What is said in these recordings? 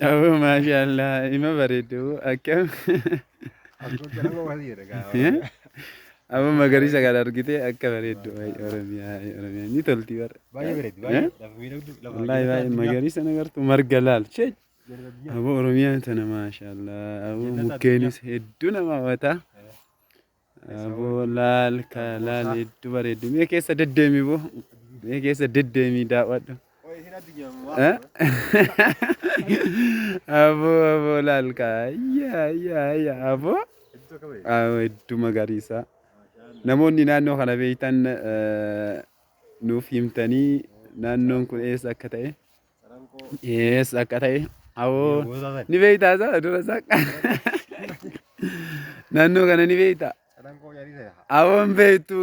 Oh, mashallah, ima bareedu akkam. Amma magariisa kan argite akka bareedu Oromiyaa ni tolti bara. Wallahi baay'ee magariisa nagartu marga laal shee. Abo Oromiyaan tana mashallah. Abo mukkeenis hedduu nama hawwata. Abo laal ka laal hedduu bareedu. Mee keessa deddeemi boo. Mee keessa deddeemi daawwadhu. Abo laal ka ya abo. Hedduu magariisa. Namoonni naannoo kana beektan nuuf himtanii naannoon kun eessa akka ta'e. Eessa akka ta'e. Awoo ni beektaa isaa dura isaa. Naannoo kana ni beektaa. Awoon beektu.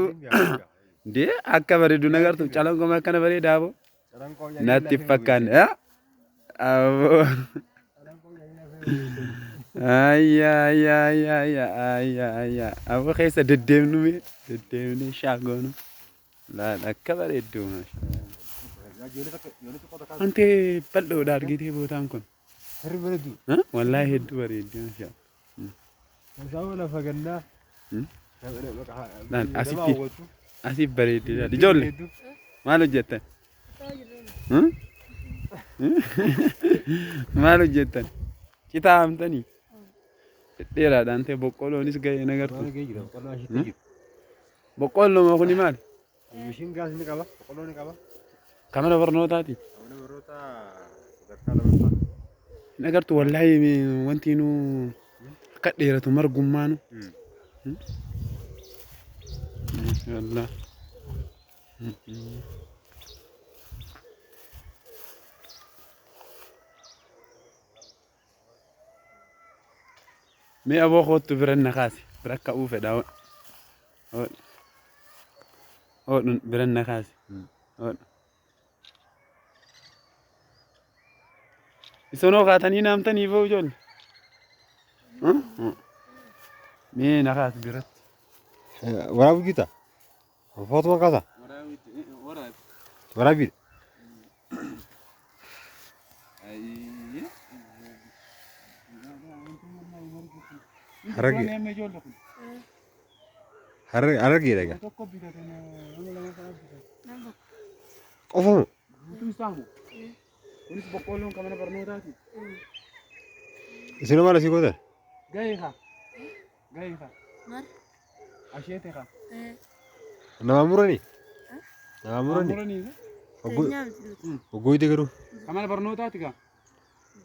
Dee akka bareedu nagartu calanqoo akkana bareedaa boo. Natti fakkaanne. Awoo. Ayya. Aboo keessa deddeemnu mee deddeemnee shaagoonu. Laal akka bareeddu maashaa. Ante bal'oodha argitee bootaan kun. Wallahi hedduu bareeddi maashaa. Laal asiif bareeddi laal ijoollee maal hojjettan? Maal hojjettan? Citaa hamtanii? Dheeraadhaan ta'e boqqolloonis ga'ee nagartu. Boqqolloon kun maal? Mishin gaas ni qaba, boqqolloo ni qaba. Kamana barnootaati. Kamana barnootaa sadarkaa lammaffaa. Nagartu wallahi wanti nu akka dheeratu margummaanu. Mashallah. Mee aboo kootu biran na kaase bira akka uufedha. Biran na kaase. Isonoo kaatanii naamtanii boo ijoollee. Mee na kaase biratti. Waraabu gita. Footuma kaasa. Waraabi. Harargee dhagaa. Qofamu. Kunis boqqolloon kamana barnootaati. Isin maal asii goote? Gahee haa. Asheete haa. Nama muranii? Nama muranii? Oggooyite garuu. Kamana barnootaati kaa?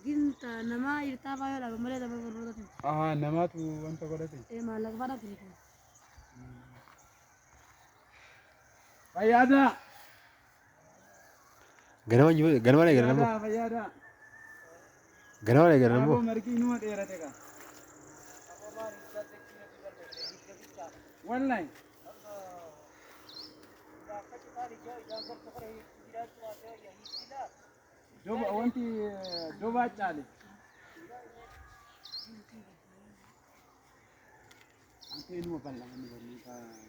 Ginta nama irtaa faayadha malee nama barnootaati. Namaatu wanta godhate. Maallaqa fadhaati. Fayyaada. Ganama lee ganama. Fayyaada. Ganama lee ganama. Margi numa dheerate kaa. Wallahi. Wanti dobaa caale.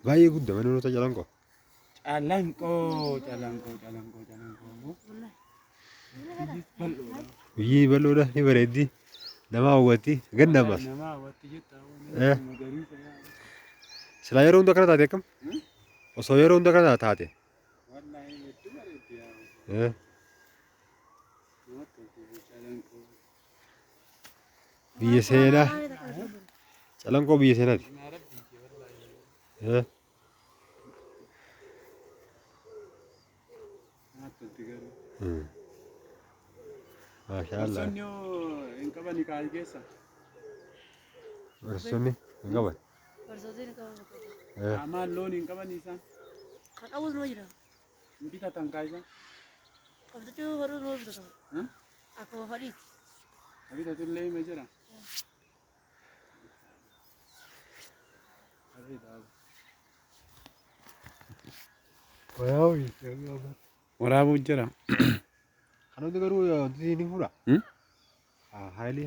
Baay'ee guddaa mana nuti calanqoo. Biyyi bal'oodha ni bareeddi. Nama hawwatti gannamas. Silaa yeroo hunda kana taate akkam? Osoo yeroo hunda kana taate. Biyya seenaa. Calanqoo biyya seenaati. Maashaallah. Hin qabani kaayii keessa. Barsoonni hin qaban. Barsoonni hin qaban. Amaan loon hin qabani isaan. Kan qabus nuu jira. Hin bitatan kaayisaa. Qabdachuu baruu nuu bitatan. Akkuma fadhiiti. Bitatu illee hima jira. Waraabuu jira. Kan hundi garuu wanti ni fuudha. Haalli